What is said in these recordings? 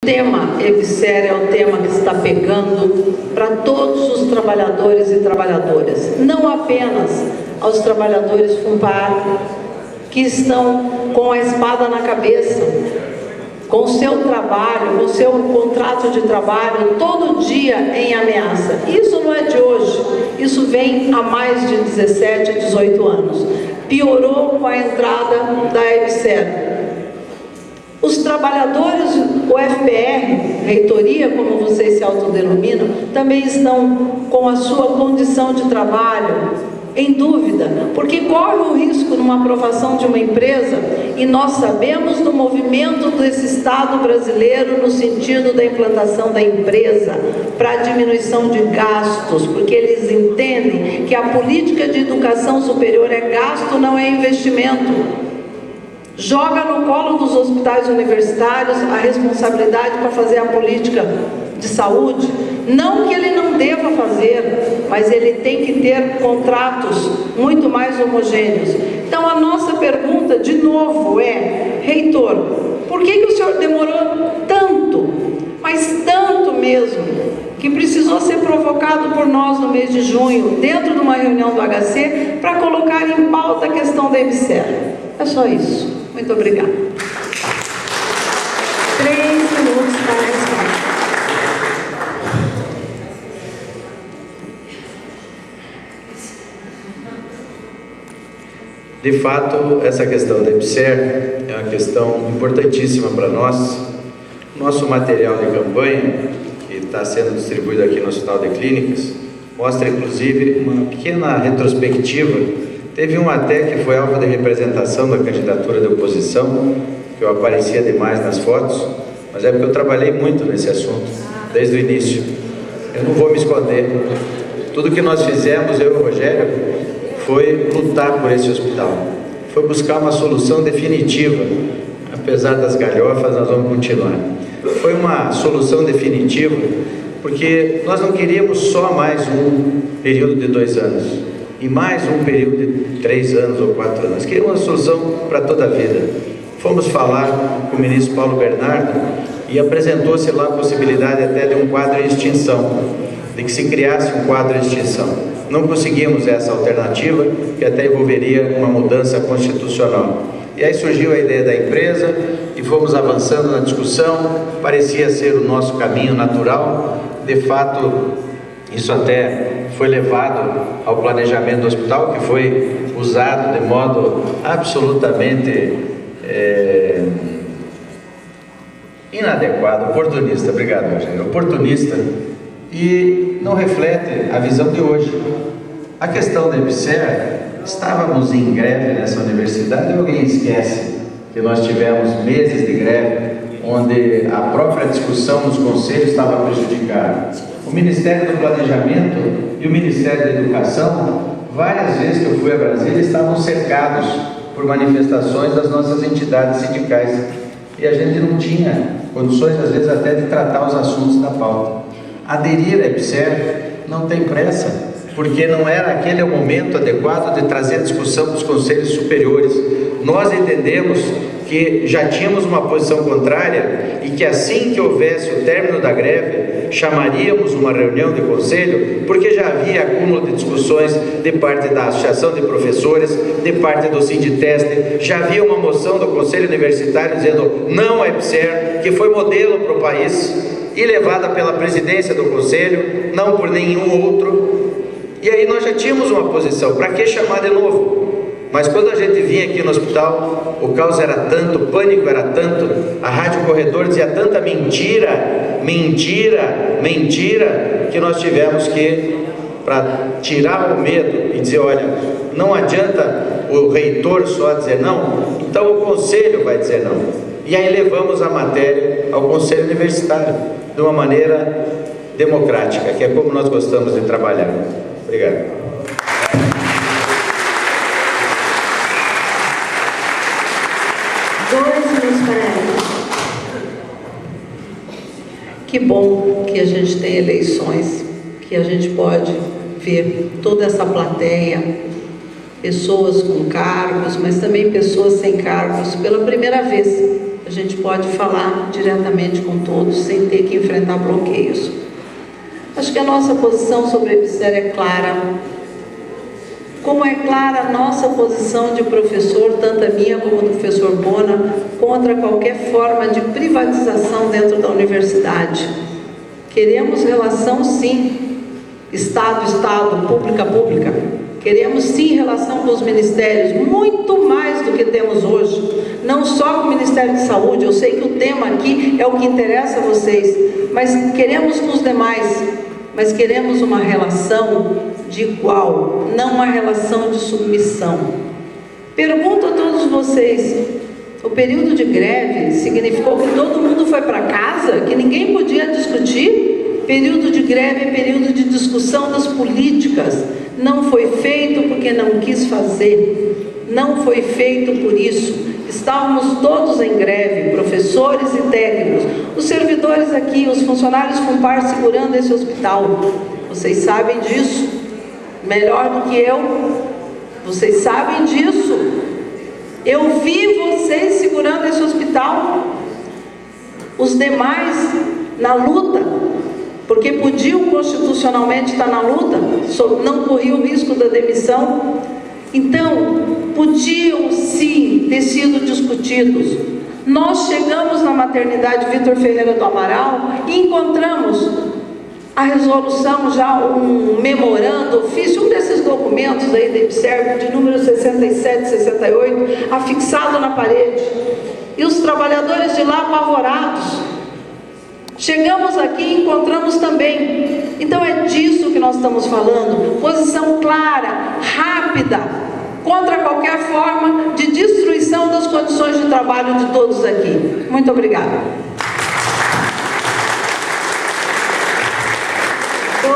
O tema EBSER é o tema que está pegando para todos os trabalhadores e trabalhadoras, não apenas aos trabalhadores FUNPAR, que estão com a espada na cabeça, com o seu trabalho, com o seu contrato de trabalho todo dia em ameaça. Isso não é de hoje, isso vem há mais de 17, 18 anos. Piorou com a entrada da EBSER. Os trabalhadores, o FPR, reitoria, como vocês se autodenominam, também estão com a sua condição de trabalho em dúvida, porque corre o risco numa aprovação de uma empresa, e nós sabemos do movimento desse Estado brasileiro no sentido da implantação da empresa para diminuição de gastos, porque eles entendem que a política de educação superior é gasto, não é investimento. Joga no colo dos hospitais universitários a responsabilidade para fazer a política de saúde. Não que ele não deva fazer, mas ele tem que ter contratos muito mais homogêneos. Então a nossa pergunta, de novo, é: reitor, por que o senhor demorou tanto, mas tanto mesmo, que precisou ser provocado por nós no mês de junho, dentro de uma reunião do HC, para colocar em pauta a questão da EBSER? É só isso. Muito obrigada. 3 minutos para a resposta. De fato, essa questão da EBSER é uma questão importantíssima para nós. Nosso material de campanha, que está sendo distribuído aqui no Hospital de Clínicas, mostra inclusive uma pequena retrospectiva. Teve um até que foi alvo de representação da candidatura da oposição, que eu aparecia demais nas fotos, mas é porque eu trabalhei muito nesse assunto, desde o início. Eu não vou me esconder. Tudo que nós fizemos, eu e o Rogério, foi lutar por esse hospital. Foi buscar uma solução definitiva. Apesar das galhofas, nós vamos continuar. Foi uma solução definitiva, porque nós não queríamos só mais um período de 2 anos. E mais um período de 3 anos ou 4 anos. Queríamos uma solução para toda a vida. Fomos falar com o ministro Paulo Bernardo e apresentou-se lá a possibilidade até de um quadro em extinção, de que se criasse um quadro em extinção. Não conseguimos essa alternativa, que até envolveria uma mudança constitucional. E aí surgiu a ideia da empresa e fomos avançando na discussão, parecia ser o nosso caminho natural. De fato, isso até foi levado ao planejamento do hospital, que foi usado de modo absolutamente inadequado, oportunista, obrigado, Rogério, oportunista, e não reflete a visão de hoje. A questão da EBSER, estávamos em greve nessa universidade, alguém esquece que nós tivemos meses de greve, onde a própria discussão nos conselhos estava prejudicada. O Ministério do Planejamento e o Ministério da Educação, várias vezes que eu fui a Brasília, estavam cercados por manifestações das nossas entidades sindicais. E a gente não tinha condições, às vezes, até de tratar os assuntos da pauta. Aderir à EBSER não tem pressa, porque não era aquele o momento adequado de trazer a discussão para os conselhos superiores. Nós entendemos que já tínhamos uma posição contrária e que assim que houvesse o término da greve, chamaríamos uma reunião de conselho, porque já havia acúmulo de discussões de parte da Associação de Professores, de parte do Sinditeste, já havia uma moção do Conselho Universitário dizendo não à EBSER, que foi modelo para o país e levada pela presidência do Conselho, não por nenhum outro. E aí nós já tínhamos uma posição, para que chamar de novo? Mas quando a gente vinha aqui no hospital, o caos era tanto, o pânico era tanto, a Rádio Corredor dizia tanta mentira, que nós tivemos que, para tirar o medo e dizer, olha, não adianta o reitor só dizer não, então o conselho vai dizer não. E aí levamos a matéria ao conselho universitário, de uma maneira democrática, que é como nós gostamos de trabalhar. Obrigado. Que bom que a gente tem eleições, que a gente pode ver toda essa plateia, pessoas com cargos, mas também pessoas sem cargos, pela primeira vez. A a gente pode falar diretamente com todos, sem ter que enfrentar bloqueios. Acho que a nossa posição sobre a EBSER é clara. Como é clara a nossa posição de professor, tanto a minha como do professor Bona, contra qualquer forma de privatização dentro da universidade. Queremos relação, sim, Estado, pública. Queremos, sim, relação com os ministérios, muito mais do que temos hoje. Não só com o Ministério de Saúde, eu sei que o tema aqui é o que interessa a vocês, mas queremos com os demais, mas queremos uma relação de igual, não uma relação de submissão. Pergunto a todos vocês, o período de greve significou que todo mundo foi para casa, que ninguém podia discutir? Período de greve é período de discussão das políticas. Não foi feito porque não quis fazer, não foi feito por isso. Estávamos todos em greve, professores e técnicos, os servidores aqui, os funcionários FUNPAR segurando esse hospital. Vocês sabem disso, melhor do que eu, vocês sabem disso. Eu vi vocês segurando esse hospital, os demais na luta, porque podiam constitucionalmente estar na luta, não corriam o risco da demissão. Então, podiam sim ter sido discutidos. Nós chegamos na maternidade Vitor Ferreira do Amaral e encontramos a resolução, já um memorando, ofício, um desses documentos aí da EBSER, de número 67, 68, afixado na parede. E os trabalhadores de lá apavorados. Chegamos aqui e encontramos também. Então é disso que nós estamos falando. Posição clara, rápida, contra qualquer forma de destruição das condições de trabalho de todos aqui. Muito obrigada.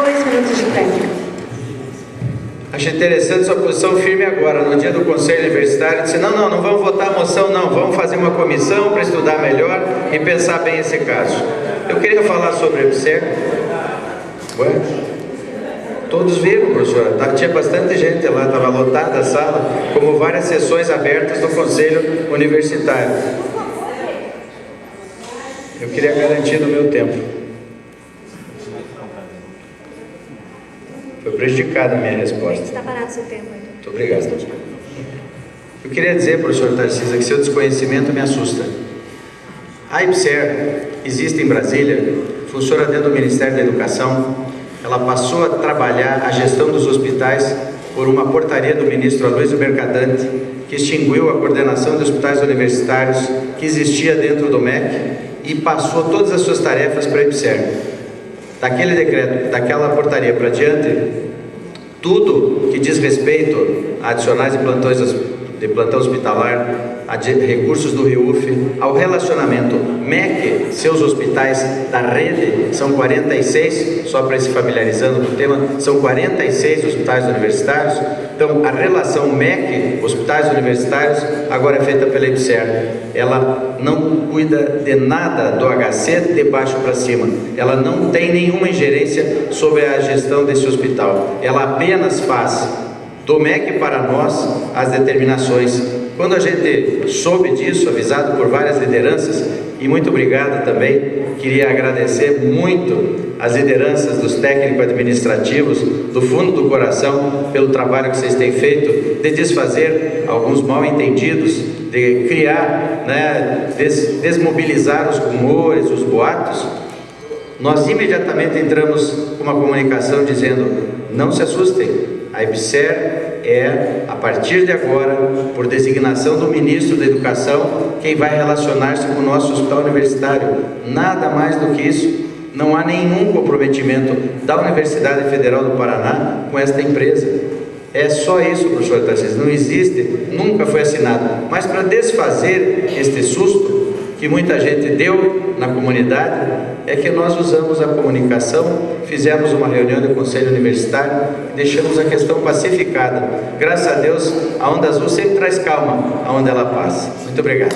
2 minutos de réplica. Acho interessante sua posição firme agora, no dia do Conselho Universitário, disse, não vamos votar a moção, não, vamos fazer uma comissão para estudar melhor e pensar bem esse caso. Eu queria falar sobre a EBSER. Ué? Todos viram, professora, tinha bastante gente lá, estava lotada a sala, como várias sessões abertas do Conselho Universitário. Eu queria garantir no meu tempo. Foi prejudicada a minha resposta. Está parado o seu tempo ainda. Muito obrigado. Eu queria dizer, professor Tarcísio, que seu desconhecimento me assusta. A EBSER existe em Brasília, funciona dentro do Ministério da Educação. Ela passou a trabalhar a gestão dos hospitais por uma portaria do ministro Aloysio Mercadante, que extinguiu a coordenação de hospitais universitários que existia dentro do MEC e passou todas as suas tarefas para a EBSER. Daquele decreto, daquela portaria para diante, tudo que diz respeito a adicionais de plantão hospitalar, a recursos do RIUF, ao relacionamento MEC, seus hospitais da rede, são 46, só para ir se familiarizando com o tema, são 46 hospitais universitários. Então, a relação MEC, hospitais universitários, agora é feita pela EBSER. Ela não cuida de nada do HC de baixo para cima. Ela não tem nenhuma ingerência sobre a gestão desse hospital. Ela apenas faz do MEC para nós as determinações. Quando a gente soube disso, avisado por várias lideranças, e muito obrigado também, queria agradecer muito as lideranças dos técnicos administrativos, do fundo do coração, pelo trabalho que vocês têm feito, de desfazer alguns mal-entendidos, de criar, desmobilizar os rumores, os boatos. Nós imediatamente entramos com uma comunicação dizendo, não se assustem, a EBSER é, a partir de agora, por designação do ministro da Educação, quem vai relacionar-se com o nosso hospital universitário. Nada mais do que isso. Não há nenhum comprometimento da Universidade Federal do Paraná com esta empresa. É só isso, professor Tarcísio. Não existe, nunca foi assinado. Mas para desfazer este susto que muita gente deu na comunidade, é que nós usamos a comunicação, fizemos uma reunião do Conselho Universitário, deixamos a questão pacificada. Graças a Deus, a Onda Azul sempre traz calma aonde ela passa. Muito obrigado.